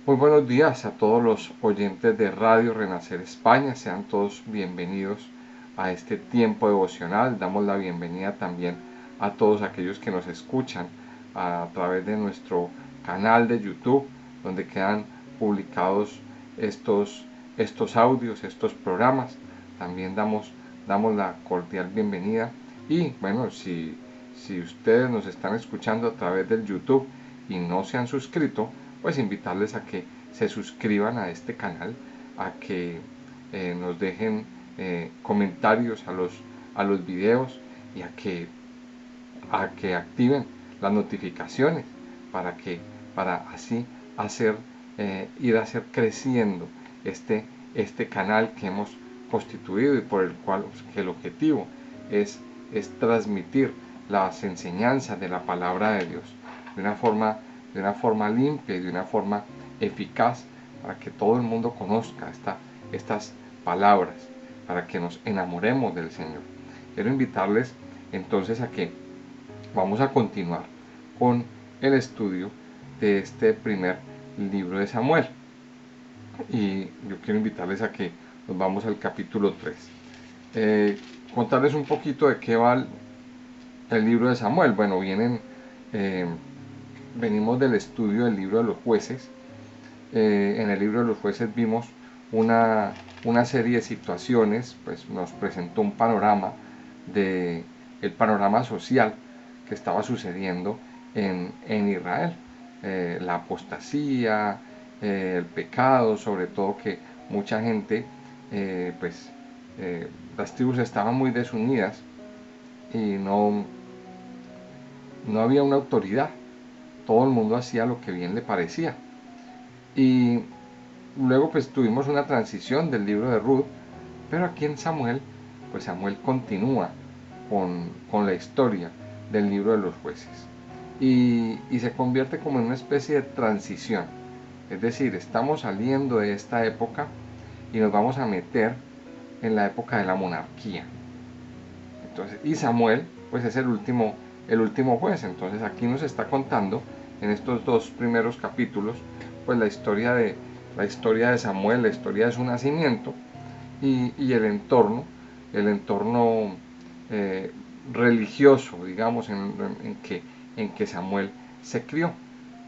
Muy buenos días a todos los oyentes de Radio Renacer España, sean todos bienvenidos a este tiempo devocional. Damos la bienvenida también a todos aquellos que nos escuchan a través de nuestro canal de YouTube, donde quedan publicados estos audios, estos programas. También damos la cordial bienvenida y bueno, si ustedes nos están escuchando a través del YouTube y no se han suscrito, pues invitarles a que se suscriban a este canal, a que nos dejen comentarios a los videos y a que activen las notificaciones para así ir a hacer creciendo este canal que hemos constituido y por el cual que el objetivo es transmitir las enseñanzas de la palabra de Dios de una forma limpia y de una forma eficaz para que todo el mundo conozca estas palabras, para que nos enamoremos del Señor. Quiero invitarles entonces a que vamos a continuar con el estudio de este primer libro de Samuel. Y yo quiero invitarles a que nos vamos al capítulo 3. Contarles un poquito de qué va el libro de Samuel. Bueno, venimos del estudio del libro de los jueces. En el libro de los jueces vimos una serie de situaciones, pues nos presentó un panorama el panorama social que estaba sucediendo en Israel. La apostasía, el pecado, sobre todo que mucha gente, las tribus estaban muy desunidas y no había una autoridad. Todo el mundo hacía lo que bien le parecía. Y luego pues tuvimos una transición del libro de Ruth, pero aquí en Samuel, pues Samuel continúa con la historia del libro de los jueces. Y se convierte como en una especie de transición. Es decir, estamos saliendo de esta época y nos vamos a meter en la época de la monarquía. Entonces, y Samuel, pues es el último juez. Entonces aquí nos está contando en estos dos primeros capítulos, pues la historia de Samuel, la historia de su nacimiento y el entorno religioso, digamos, en que Samuel se crió.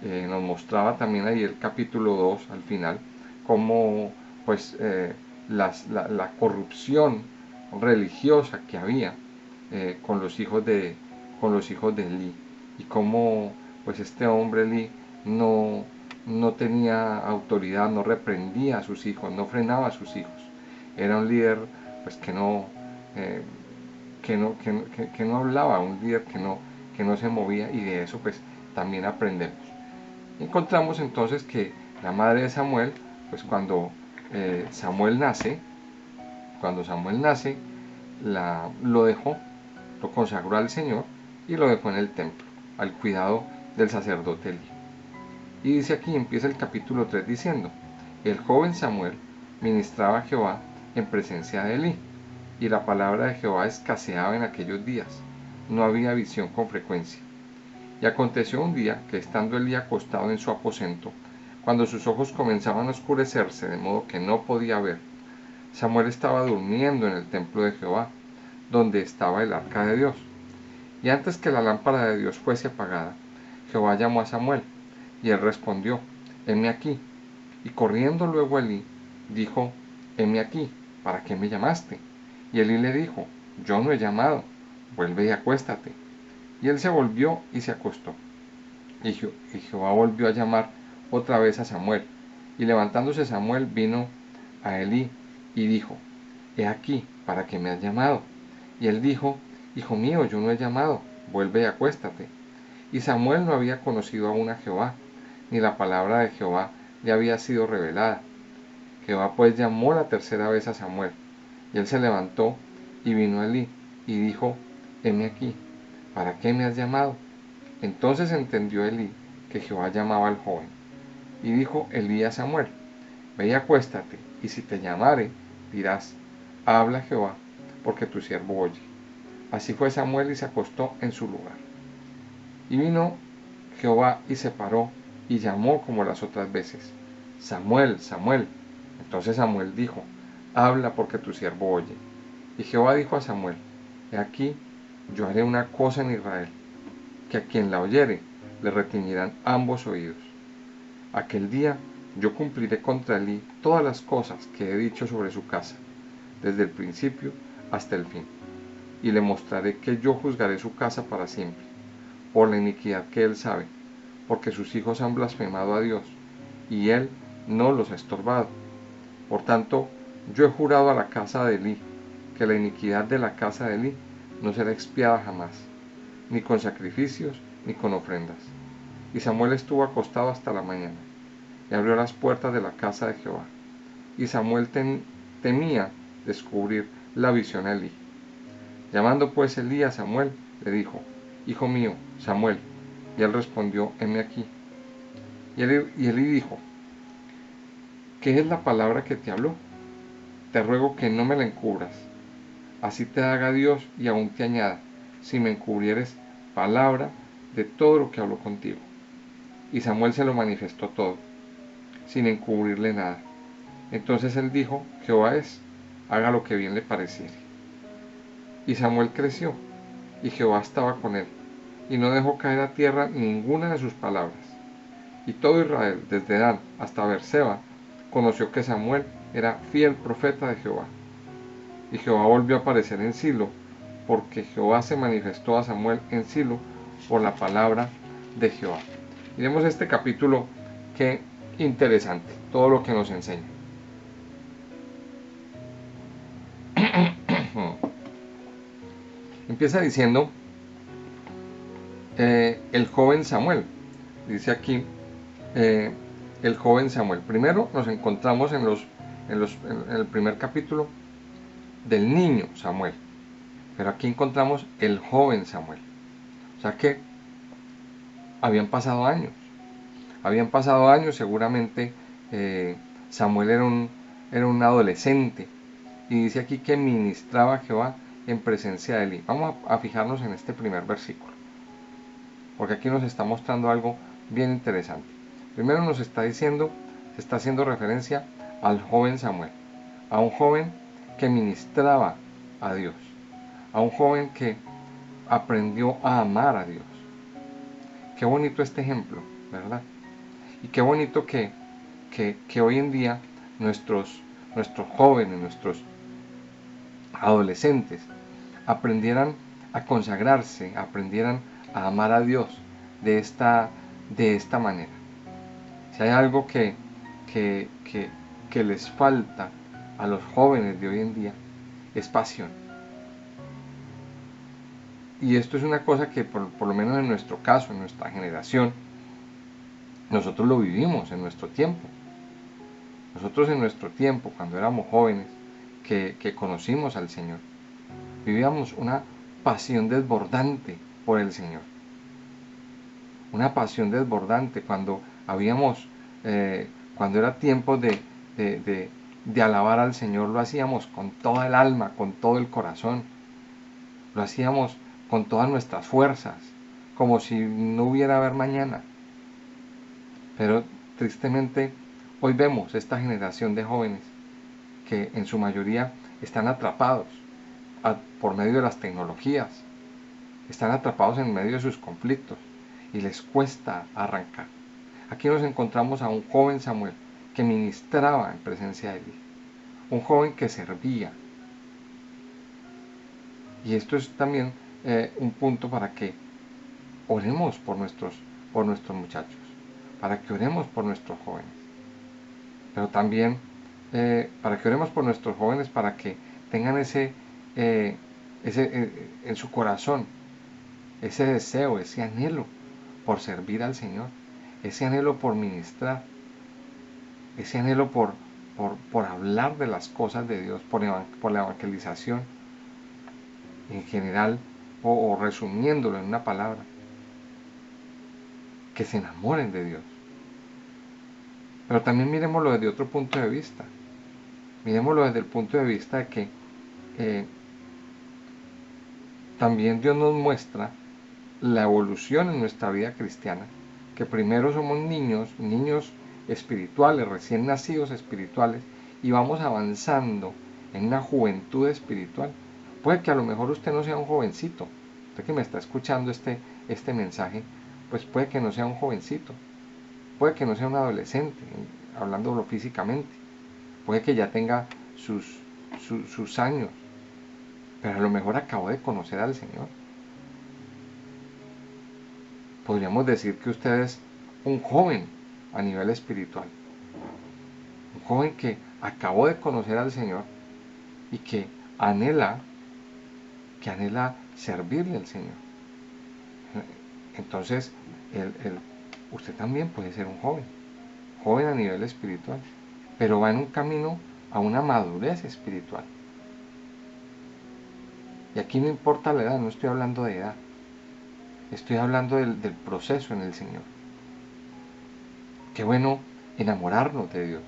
Nos mostraba también ahí el capítulo 2 al final, cómo pues la corrupción religiosa que había con los hijos de Elí, y cómo pues este hombre Elí no tenía autoridad, no reprendía a sus hijos, no frenaba a sus hijos. Era un líder pues que no hablaba, un líder que no se movía, y de eso pues también aprendemos. Encontramos entonces que la madre de Samuel, pues cuando Samuel nace, lo dejó, lo consagró al Señor y lo dejó en el templo, al cuidado del sacerdote Elí. Y dice aquí, empieza el capítulo 3 diciendo: el joven Samuel ministraba a Jehová en presencia de Elí, y la palabra de Jehová escaseaba en aquellos días, no había visión con frecuencia. Y aconteció un día que, estando Elí acostado en su aposento, cuando sus ojos comenzaban a oscurecerse de modo que no podía ver, Samuel estaba durmiendo en el templo de Jehová, donde estaba el arca de Dios. Y antes que la lámpara de Dios fuese apagada, Jehová llamó a Samuel, y él respondió: heme aquí. Y corriendo luego Elí, dijo: heme aquí, ¿para qué me llamaste? Y Elí le dijo: yo no he llamado, vuelve y acuéstate. Y él se volvió y se acostó. Y Jehová volvió a llamar otra vez a Samuel. Y levantándose Samuel vino a Elí y dijo: he aquí, ¿para qué me has llamado? Y él dijo: hijo mío, yo no he llamado, vuelve y acuéstate. Y Samuel no había conocido aún a Jehová, ni la palabra de Jehová le había sido revelada. Jehová pues llamó la tercera vez a Samuel, y él se levantó y vino a Elí, y dijo: heme aquí, ¿para qué me has llamado? Entonces entendió Elí que Jehová llamaba al joven. Y dijo Elí a Samuel: ve y acuéstate, y si te llamare, dirás: habla Jehová, porque tu siervo oye. Así fue Samuel y se acostó en su lugar. Y vino Jehová y se paró y llamó como las otras veces: Samuel, Samuel. Entonces Samuel dijo, habla porque tu siervo oye. Y Jehová dijo a Samuel, he aquí, yo haré una cosa en Israel, que a quien la oyere le retiñirán ambos oídos. Aquel día yo cumpliré contra Elí todas las cosas que he dicho sobre su casa, desde el principio hasta el fin, y le mostraré que yo juzgaré su casa para siempre, por la iniquidad que él sabe, porque sus hijos han blasfemado a Dios, y él no los ha estorbado. Por tanto, yo he jurado a la casa de Elí, que la iniquidad de la casa de Elí no será expiada jamás, ni con sacrificios, ni con ofrendas. Y Samuel estuvo acostado hasta la mañana, y abrió las puertas de la casa de Jehová. Y Samuel temía descubrir la visión a Elí. Llamando pues Elí a Samuel, le dijo, Hijo mío, Samuel. Y él respondió, heme aquí. Y Elí dijo, ¿qué es la palabra que te habló? Te ruego que no me la encubras. Así te haga Dios y aún te añada, si me encubrieres palabra de todo lo que habló contigo. Y Samuel se lo manifestó todo, sin encubrirle nada. Entonces él dijo, Jehová es, haga lo que bien le pareciere. Y Samuel creció, y Jehová estaba con él, y no dejó caer a tierra ninguna de sus palabras. Y todo Israel, desde Dan hasta Beerseba, conoció que Samuel era fiel profeta de Jehová. Y Jehová volvió a aparecer en Silo, porque Jehová se manifestó a Samuel en Silo por la palabra de Jehová. Miremos este capítulo, qué interesante, todo lo que nos enseña. Empieza diciendo el joven Samuel. Dice aquí el joven Samuel. Primero nos encontramos en el primer capítulo del niño Samuel. Pero aquí encontramos el joven Samuel. O sea que habían pasado años. Habían pasado años, seguramente Samuel era un adolescente. Y dice aquí que ministraba a Jehová en presencia de Elí. Vamos a fijarnos en este primer versículo, porque aquí nos está mostrando algo bien interesante. Primero nos está diciendo, se está haciendo referencia al joven Samuel, a un joven que ministraba a Dios, a un joven que aprendió a amar a Dios. Qué bonito este ejemplo, ¿verdad? Y qué bonito que hoy en día nuestros jóvenes, nuestros adolescentes, aprendieran a consagrarse, aprendieran a amar a Dios de esta manera. Si hay algo que les falta a los jóvenes de hoy en día, es pasión. Y esto es una cosa que por lo menos en nuestro caso, en nuestra generación, nosotros lo vivimos en nuestro tiempo. Nosotros en nuestro tiempo, cuando éramos jóvenes, que conocimos al Señor, vivíamos una pasión desbordante por el Señor. Una pasión desbordante cuando cuando era tiempo de alabar al Señor, lo hacíamos con toda el alma, con todo el corazón. Lo hacíamos con todas nuestras fuerzas, como si no hubiera haber mañana. Pero tristemente hoy vemos esta generación de jóvenes que en su mayoría están atrapados por medio de las tecnologías, están atrapados en medio de sus conflictos y les cuesta arrancar. Aquí nos encontramos a un joven Samuel que ministraba en presencia de Dios, un joven que servía. Y esto es también un punto para que oremos por nuestros muchachos, para que oremos por nuestros jóvenes, pero también para que oremos por nuestros jóvenes, para que tengan en su corazón ese deseo, ese anhelo por servir al Señor, ese anhelo por ministrar, ese anhelo por hablar de las cosas de Dios, por la evangelización en general, o resumiéndolo en una palabra, que se enamoren de Dios. Pero también miremoslo desde otro punto de vista. Miremoslo desde el punto de vista de que también Dios nos muestra la evolución en nuestra vida cristiana, que primero somos niños espirituales, recién nacidos espirituales, y vamos avanzando en una juventud espiritual. Puede que a lo mejor usted no sea un jovencito, usted que me está escuchando este mensaje, pues puede que no sea un jovencito, puede que no sea un adolescente, hablándolo físicamente, puede que ya tenga sus años, pero a lo mejor acabó de conocer al Señor. Podríamos decir que usted es un joven a nivel espiritual, un joven que acabó de conocer al Señor y anhela, que anhela servirle al Señor. Entonces, usted también puede ser un joven a nivel espiritual, pero va en un camino a una madurez espiritual. Y aquí no importa la edad, no estoy hablando de edad, estoy hablando del proceso en el Señor. Qué bueno enamorarnos de Dios,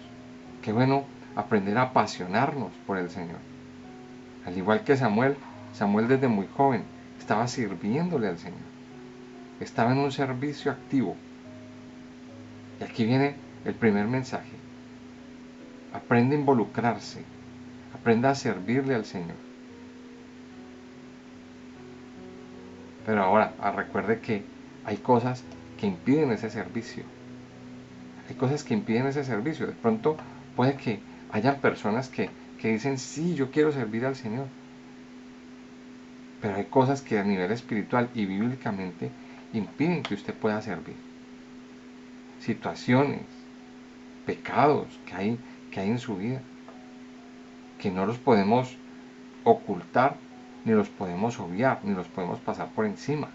qué bueno aprender a apasionarnos por el Señor. Al igual que Samuel desde muy joven estaba sirviéndole al Señor, estaba en un servicio activo. Y aquí viene el primer mensaje: aprende a involucrarse, aprenda a servirle al Señor. Pero ahora, recuerde que hay cosas que impiden ese servicio. Hay cosas que impiden ese servicio. De pronto puede que hayan personas que dicen, sí, yo quiero servir al Señor. Pero hay cosas que a nivel espiritual y bíblicamente impiden que usted pueda servir. Situaciones, pecados que hay en su vida, que no los podemos ocultar, ni los podemos obviar, ni los podemos pasar por encima.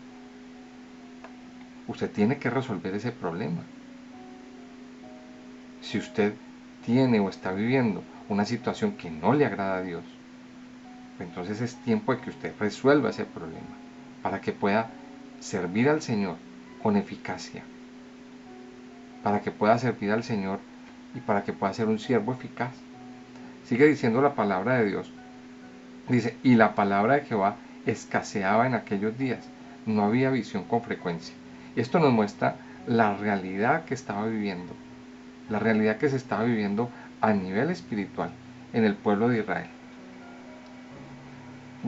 Usted tiene que resolver ese problema. Si usted tiene o está viviendo una situación que no le agrada a Dios, entonces es tiempo de que usted resuelva ese problema para que pueda servir al Señor con eficacia, para que pueda servir al Señor y para que pueda ser un siervo eficaz. Sigue diciendo la palabra de Dios. Dice, y la palabra de Jehová escaseaba en aquellos días, no había visión con frecuencia. Y esto nos muestra la realidad que estaba viviendo, la realidad que se estaba viviendo a nivel espiritual en el pueblo de Israel.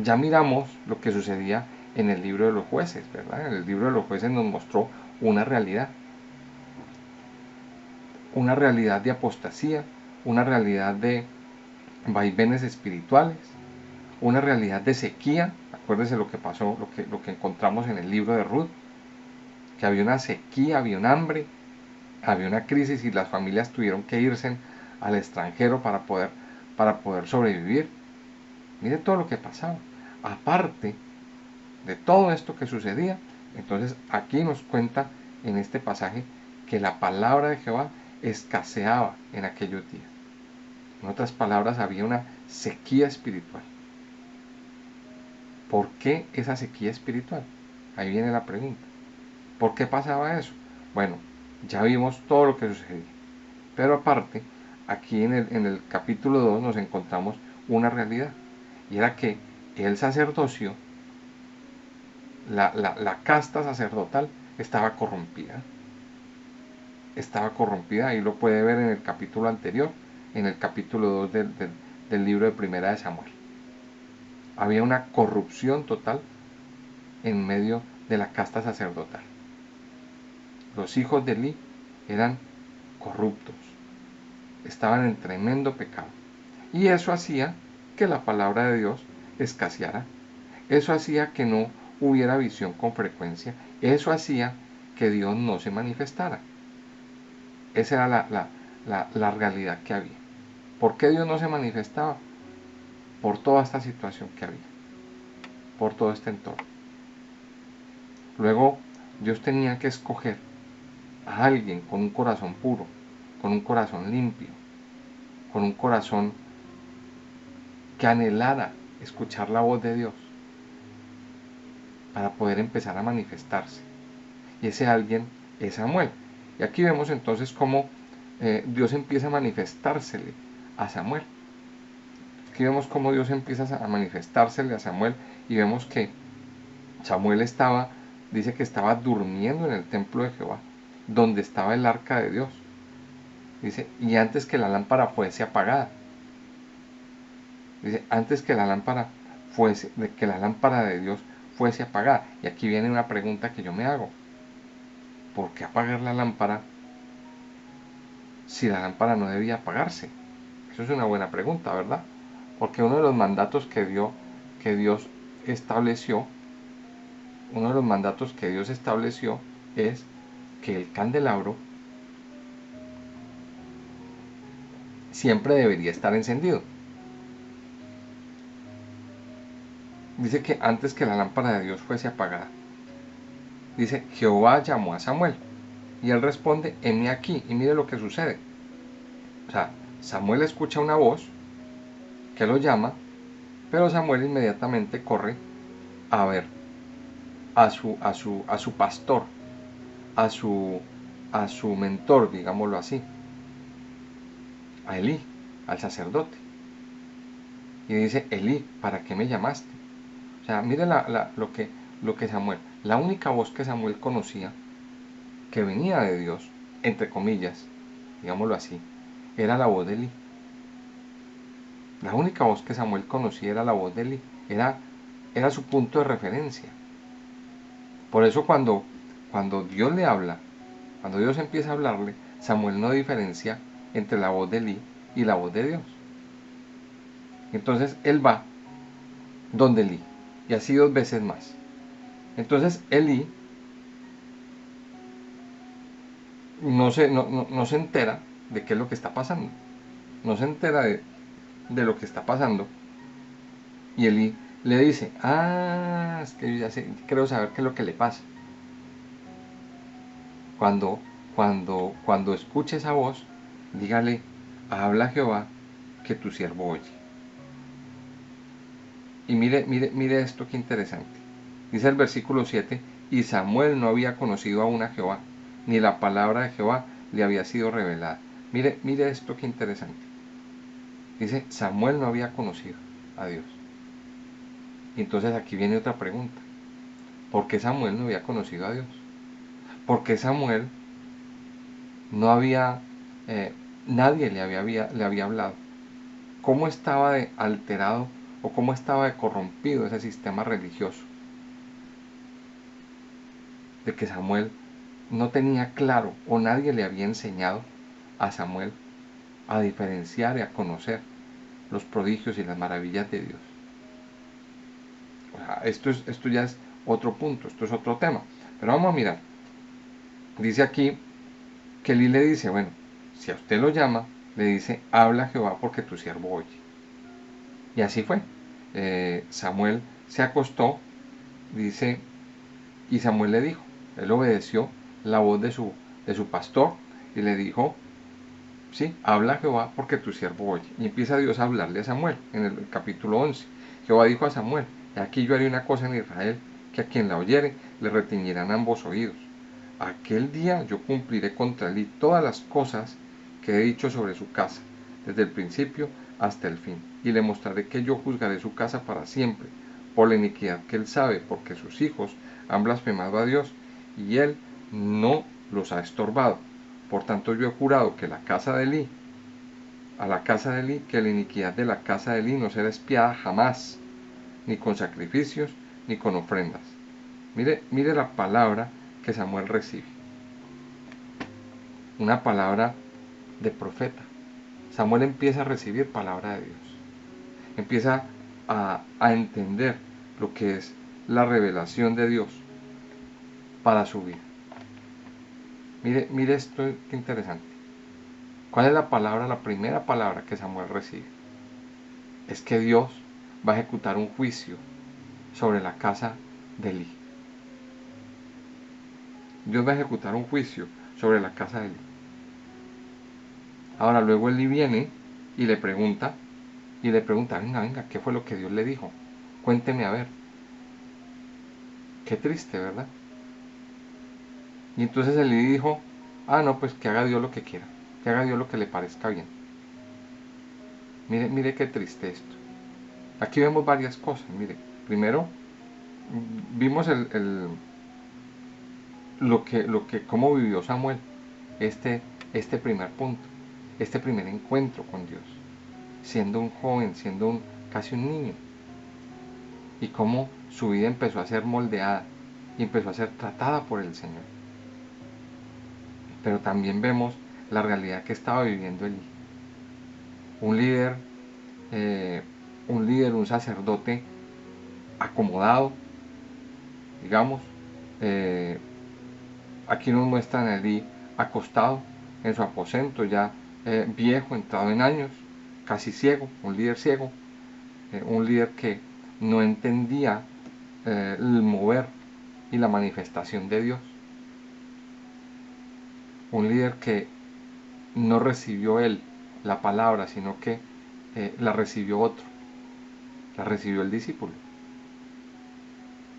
Ya miramos lo que sucedía en el libro de los jueces, ¿verdad? En el libro de los jueces nos mostró una realidad de apostasía, una realidad de vaivenes espirituales, una realidad de sequía. Acuérdense lo que pasó, lo que encontramos en el libro de Ruth, que había una sequía, había un hambre, había una crisis y las familias tuvieron que irse al extranjero para poder sobrevivir. Mire todo lo que pasaba. Aparte de todo esto que sucedía, entonces aquí nos cuenta en este pasaje que la palabra de Jehová escaseaba en aquellos días. En otras palabras, había una sequía espiritual. ¿Por qué esa sequía espiritual? Ahí viene la pregunta. ¿Por qué pasaba eso? Bueno, ya vimos todo lo que sucedía. Pero aparte, aquí en el capítulo 2 nos encontramos una realidad. Y era que el sacerdocio, la casta sacerdotal, estaba corrompida. Estaba corrompida, ahí lo puede ver en el capítulo anterior, en el capítulo 2 del libro de Primera de Samuel. Había una corrupción total en medio de la casta sacerdotal. Los hijos de Eli eran corruptos, estaban en tremendo pecado. Y eso hacía que la palabra de Dios escaseara. Eso hacía que no hubiera visión con frecuencia. Eso hacía que Dios no se manifestara. Esa era la realidad que había. ¿Por qué Dios no se manifestaba? Por toda esta situación que había, por todo este entorno. Luego Dios tenía que escoger a alguien con un corazón puro, con un corazón limpio, con un corazón que anhelara escuchar la voz de Dios para poder empezar a manifestarse. Y ese alguien es Samuel. Y aquí vemos entonces cómo Dios empieza a manifestársele a Samuel. Aquí vemos cómo Dios empieza a manifestársele a Samuel y vemos que Samuel dice que estaba durmiendo en el templo de Jehová, donde estaba el arca de Dios. Dice, y antes que la lámpara fuese apagada. Dice, antes que la lámpara que la lámpara de Dios fuese apagada. Y aquí viene una pregunta que yo me hago. ¿Por qué apagar la lámpara si la lámpara no debía apagarse? Eso es una buena pregunta, ¿verdad? Porque uno de los mandatos que Dios estableció, uno de los mandatos que Dios estableció es que el candelabro siempre debería estar encendido. Dice que antes que la lámpara de Dios fuese apagada, dice, Jehová llamó a Samuel. Y él responde, heme aquí. Y mire lo que sucede. O sea, Samuel escucha una voz que lo llama, pero Samuel inmediatamente corre a ver a su pastor, a su mentor, digámoslo así, a Elí, al sacerdote. Y dice, Elí, ¿para qué me llamaste? O sea, mire lo que Samuel, la única voz que Samuel conocía, que venía de Dios, entre comillas, digámoslo así, era la voz de Elí. La única voz que Samuel conocía era la voz de Elí, era su punto de referencia. Por eso cuando Dios le habla, cuando Dios empieza a hablarle, Samuel no diferencia entre la voz de Elí y la voz de Dios. Entonces él va donde Elí, y así dos veces más. Entonces Elí no se entera de qué es lo que está pasando, no se entera de lo que está pasando, y Elí le dice, es que yo ya sé, quiero saber qué es lo que le pasa. Cuando escuche esa voz, dígale, habla Jehová, que tu siervo oye. Y mire esto qué interesante. Dice el versículo 7, y Samuel no había conocido aún a Jehová, ni la palabra de Jehová le había sido revelada. Mire esto qué interesante. Dice, Samuel no había conocido a Dios. Y entonces aquí viene otra pregunta. ¿Por qué Samuel no había conocido a Dios? ¿Por qué Samuel no había, nadie le había hablado? ¿Cómo estaba de alterado o cómo estaba de corrompido ese sistema religioso? De que Samuel no tenía claro o nadie le había enseñado a Samuel a diferenciar y a conocer los prodigios y las maravillas de Dios. O sea, esto ya es otro punto, esto es otro tema. Pero vamos a mirar. Dice aquí que Elí le dice, bueno, si a usted lo llama, le dice, habla Jehová porque tu siervo oye. Y así fue. Samuel se acostó, dice, y Samuel le dijo, él obedeció la voz de su pastor y le dijo, sí, habla Jehová porque tu siervo oye. Y empieza Dios a hablarle a Samuel en el capítulo 11. Jehová dijo a Samuel, aquí yo haré una cosa en Israel, que a quien la oyere le retiñirán ambos oídos. Aquel día yo cumpliré contra él todas las cosas que he dicho sobre su casa, desde el principio hasta el fin, y le mostraré que yo juzgaré su casa para siempre, por la iniquidad que él sabe, porque sus hijos han blasfemado a Dios, y él no los ha estorbado. Por tanto yo he jurado que la casa de Elí, a la casa de Elí, que la iniquidad de la casa de Elí no será expiada jamás, ni con sacrificios, ni con ofrendas. Mire la palabra que Samuel recibe. Una palabra de profeta. Samuel empieza a recibir palabra de Dios. Empieza a entender lo que es la revelación de Dios para su vida. Mire esto, qué interesante. ¿Cuál es la palabra, la primera palabra que Samuel recibe? Es que Dios va a ejecutar un juicio sobre la casa de Elí. Dios va a ejecutar un juicio sobre la casa de Elí. Ahora luego Elí viene y le pregunta, venga, ¿qué fue lo que Dios le dijo? Cuénteme a ver. Qué triste, ¿verdad? Y entonces Elí dijo, no, pues que haga Dios lo que quiera, que haga Dios lo que le parezca bien. Mire qué triste esto. Aquí vemos varias cosas, mire. Primero, vimos cómo vivió Samuel este primer punto. este primer encuentro con Dios, siendo un joven, siendo casi un niño, y cómo su vida empezó a ser moldeada y empezó a ser tratada por el Señor. Pero también vemos la realidad que estaba viviendo Elí. Un líder, un sacerdote acomodado, digamos. Aquí nos muestran a Elí acostado en su aposento, ya viejo, entrado en años, casi ciego, un líder ciego, un líder que no entendía el mover y la manifestación de Dios. Un líder que no recibió él la palabra, sino que la recibió otro, la recibió el discípulo,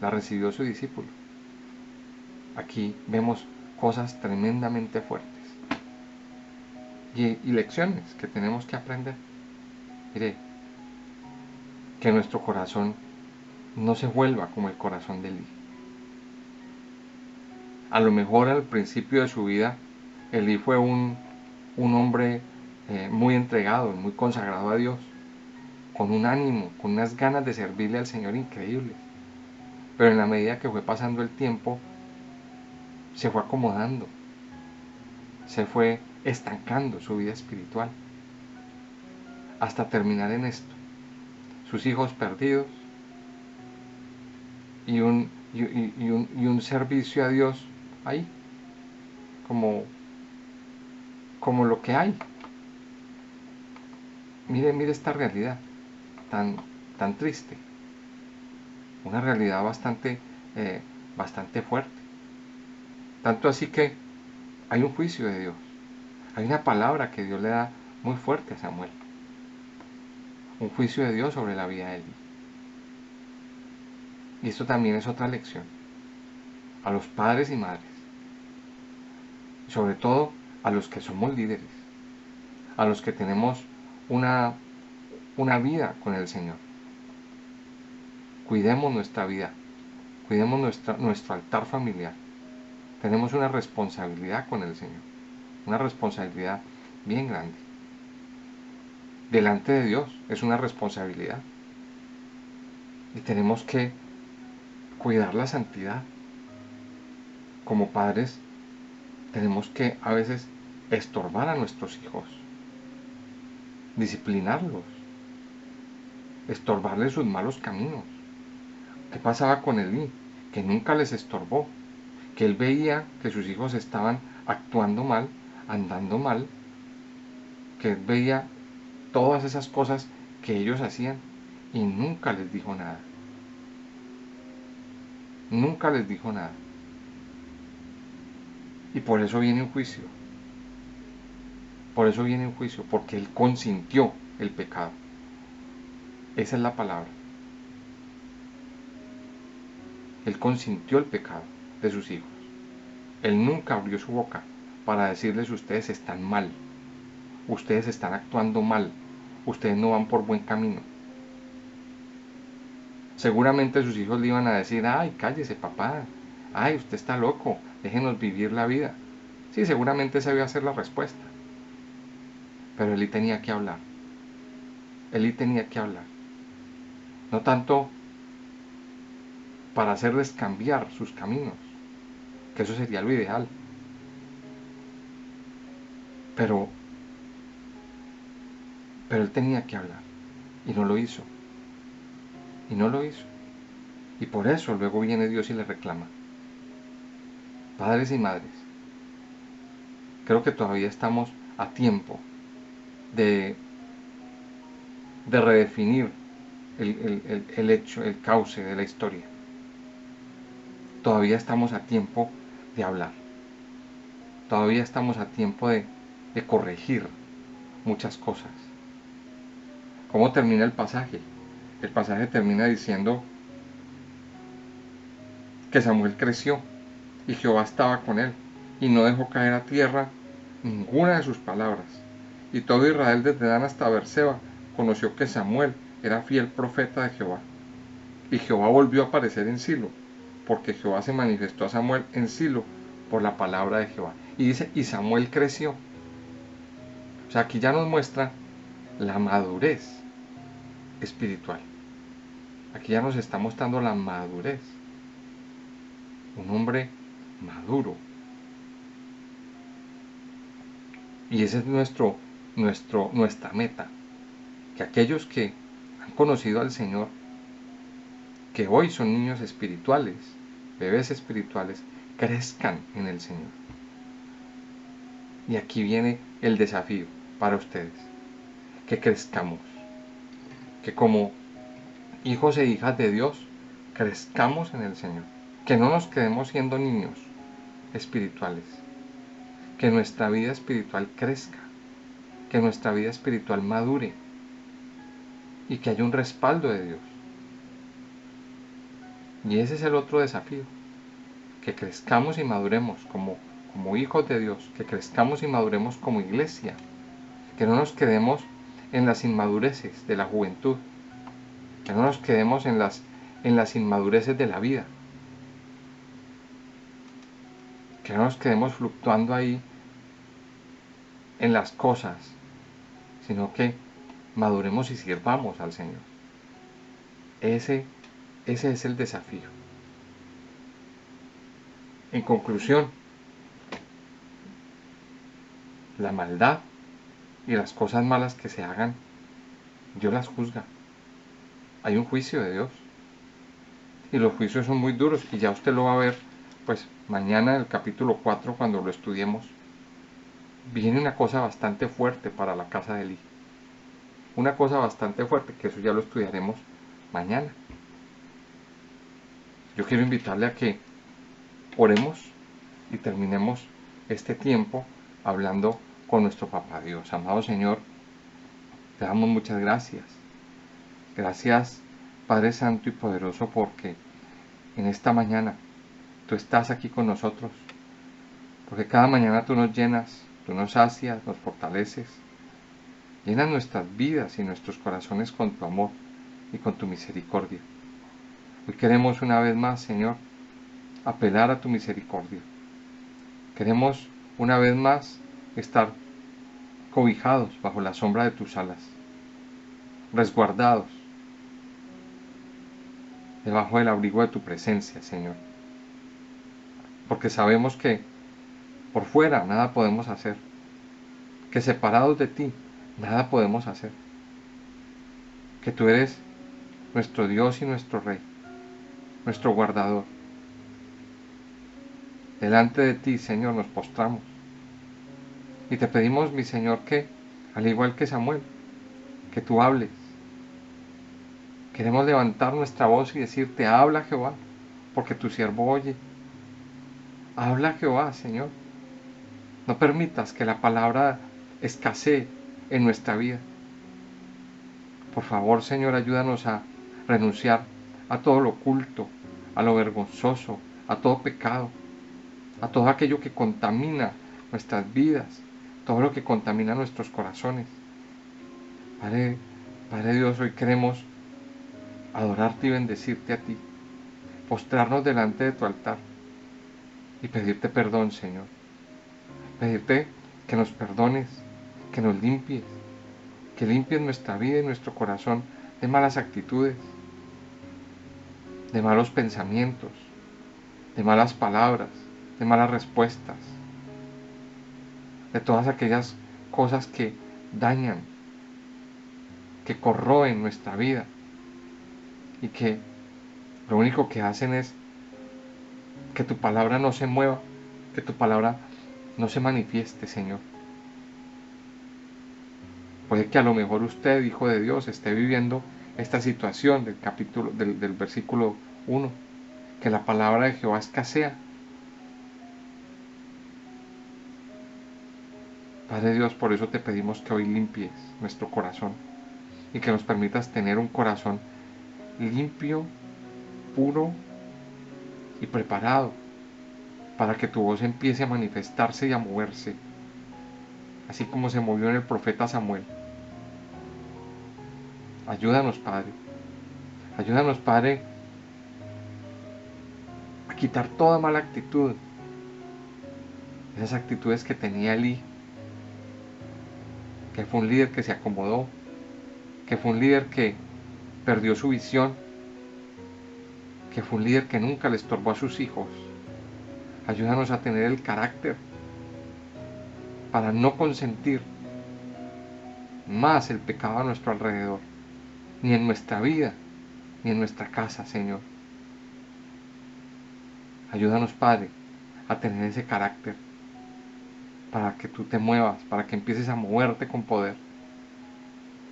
la recibió su discípulo. Aquí vemos cosas tremendamente fuertes y lecciones que tenemos que aprender. Mire, que nuestro corazón no se vuelva como el corazón de Elí. A lo mejor al principio de su vida, Elí fue un hombre muy entregado, muy consagrado a Dios, con un ánimo, con unas ganas de servirle al Señor increíbles. Pero en la medida que fue pasando el tiempo, se fue acomodando, se fue estancando su vida espiritual, hasta terminar en esto: sus hijos perdidos y un servicio a Dios ahí, como lo que hay. Mire esta realidad tan triste, una realidad bastante fuerte. Tanto así que hay un juicio de Dios, hay una palabra que Dios le da muy fuerte a Samuel, un juicio de Dios sobre la vida de Elí. Y esto también es otra lección a los padres y madres, sobre todo a los que somos líderes, a los que tenemos una vida con el Señor. Cuidemos nuestra vida, cuidemos nuestro altar familiar. Tenemos una responsabilidad con el Señor, una responsabilidad bien grande. Delante de Dios es una responsabilidad. Y tenemos que cuidar la santidad. Como padres, tenemos que a veces estorbar a nuestros hijos, disciplinarlos, estorbarles sus malos caminos. ¿Qué pasaba con Elí? Que nunca les estorbó, que él veía que sus hijos estaban actuando mal, andando mal, que él veía todas esas cosas que ellos hacían y nunca les dijo nada. Nunca les dijo nada. Y por eso viene un juicio. Por eso viene un juicio, porque él consintió el pecado. Esa es la palabra. Él consintió el pecado de sus hijos. Él nunca abrió su boca para decirles: ustedes están mal, ustedes están actuando mal, ustedes no van por buen camino. Seguramente sus hijos le iban a decir: ay, cállese papá, ay, usted está loco, déjenos vivir la vida. Sí, seguramente esa iba a ser la respuesta. Pero Elí tenía que hablar. Elí tenía que hablar. No tanto para hacerles cambiar sus caminos, que eso sería lo ideal. Pero él tenía que hablar. Y no lo hizo. Y no lo hizo. Y por eso luego viene Dios y le reclama. Padres y madres, creo que todavía estamos a tiempo de redefinir el hecho, el cauce de la historia. Todavía estamos a tiempo de hablar. Todavía estamos a tiempo de corregir muchas cosas. ¿Cómo termina el pasaje? El pasaje termina diciendo que Samuel creció y Jehová estaba con él y no dejó caer a tierra ninguna de sus palabras. Y todo Israel desde Dan hasta Beerseba conoció que Samuel era fiel profeta de Jehová. Y Jehová volvió a aparecer en Silo, porque Jehová se manifestó a Samuel en Silo por la palabra de Jehová. Y dice: y Samuel creció. O sea, aquí ya nos muestra la madurez espiritual. Aquí ya nos está mostrando la madurez. Un hombre maduro. Y esa es nuestra meta. Que aquellos que han conocido al Señor, que hoy son niños espirituales, bebés espirituales, crezcan en el Señor. Y aquí viene el desafío para ustedes. Que crezcamos. Que como hijos e hijas de Dios, crezcamos en el Señor. Que no nos quedemos siendo niños espirituales. Que nuestra vida espiritual crezca. Que nuestra vida espiritual madure. Y que haya un respaldo de Dios. Y ese es el otro desafío. Que crezcamos y maduremos como hijos de Dios. Que crezcamos y maduremos como iglesia. Que no nos quedemos en las inmadureces de la juventud. Que no nos quedemos en las inmadureces de la vida. Que no nos quedemos fluctuando ahí en las cosas, sino que maduremos y sirvamos al Señor. Ese es el desafío. En conclusión, la maldad y las cosas malas que se hagan, Dios las juzga. Hay un juicio de Dios. Y los juicios son muy duros, y ya usted lo va a ver, pues mañana en el capítulo 4, cuando lo estudiemos, viene una cosa bastante fuerte para la casa de Eli. Una cosa bastante fuerte, que eso ya lo estudiaremos mañana. Yo quiero invitarle a que oremos y terminemos este tiempo hablando con nuestro Papá Dios. Amado Señor, te damos muchas gracias. Gracias, Padre Santo y Poderoso, porque en esta mañana tú estás aquí con nosotros. Porque cada mañana tú nos llenas, tú nos sacias, nos fortaleces. Llenas nuestras vidas y nuestros corazones con tu amor y con tu misericordia. Hoy queremos una vez más, Señor, apelar a tu misericordia. Queremos una vez más estar cobijados bajo la sombra de tus alas, resguardados debajo del abrigo de tu presencia, Señor. Porque sabemos que por fuera nada podemos hacer, que separados de ti nada podemos hacer, que tú eres nuestro Dios y nuestro Rey, nuestro guardador. Delante de ti, Señor, nos postramos y te pedimos, mi Señor, que, al igual que Samuel, que tú hables. Queremos levantar nuestra voz y decirte, habla Jehová, porque tu siervo oye. Habla Jehová, Señor. No permitas que la palabra escasee en nuestra vida. Por favor, Señor, ayúdanos a renunciar a todo lo oculto, a lo vergonzoso, a todo pecado, a todo aquello que contamina nuestras vidas, todo lo que contamina nuestros corazones. Padre Dios, hoy queremos adorarte y bendecirte a ti, postrarnos delante de tu altar y pedirte perdón, Señor. Pedirte que nos perdones, que nos limpies, que limpies nuestra vida y nuestro corazón de malas actitudes, de malos pensamientos, de malas palabras, de malas respuestas, de todas aquellas cosas que dañan, que corroen nuestra vida y que lo único que hacen es que tu palabra no se mueva, que tu palabra no se manifieste, Señor. Puede que a lo mejor usted, hijo de Dios, esté viviendo esta situación del versículo 1, que la palabra de Jehová escasea. Padre Dios, por eso te pedimos que hoy limpies nuestro corazón y que nos permitas tener un corazón limpio, puro y preparado para que tu voz empiece a manifestarse y a moverse, así como se movió en el profeta Samuel. Ayúdanos, Padre. Ayúdanos, Padre, a quitar toda mala actitud, esas actitudes que tenía Elí, que fue un líder que se acomodó, que fue un líder que perdió su visión, que fue un líder que nunca le estorbó a sus hijos. Ayúdanos a tener el carácter para no consentir más el pecado a nuestro alrededor, ni en nuestra vida, ni en nuestra casa, Señor. Ayúdanos, Padre, a tener ese carácter para que tú te muevas, para que empieces a moverte con poder,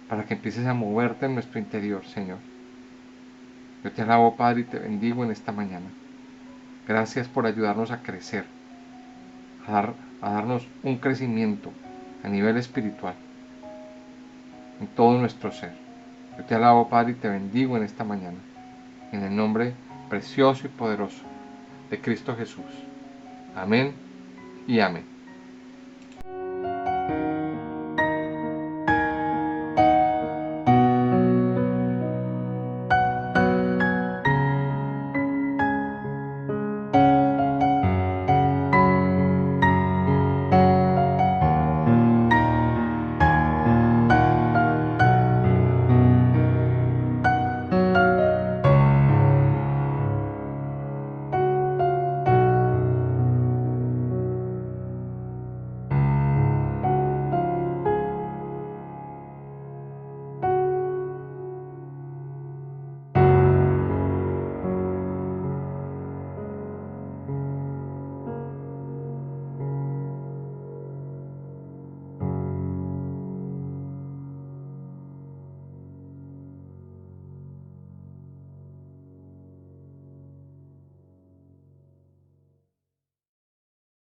para que empieces a moverte en nuestro interior, Señor. Yo te alabo, Padre, y te bendigo en esta mañana. Gracias por ayudarnos a crecer, a darnos un crecimiento a nivel espiritual en todo nuestro ser. Yo te alabo, Padre, y te bendigo en esta mañana, en el nombre precioso y poderoso de Cristo Jesús. Amén y amén.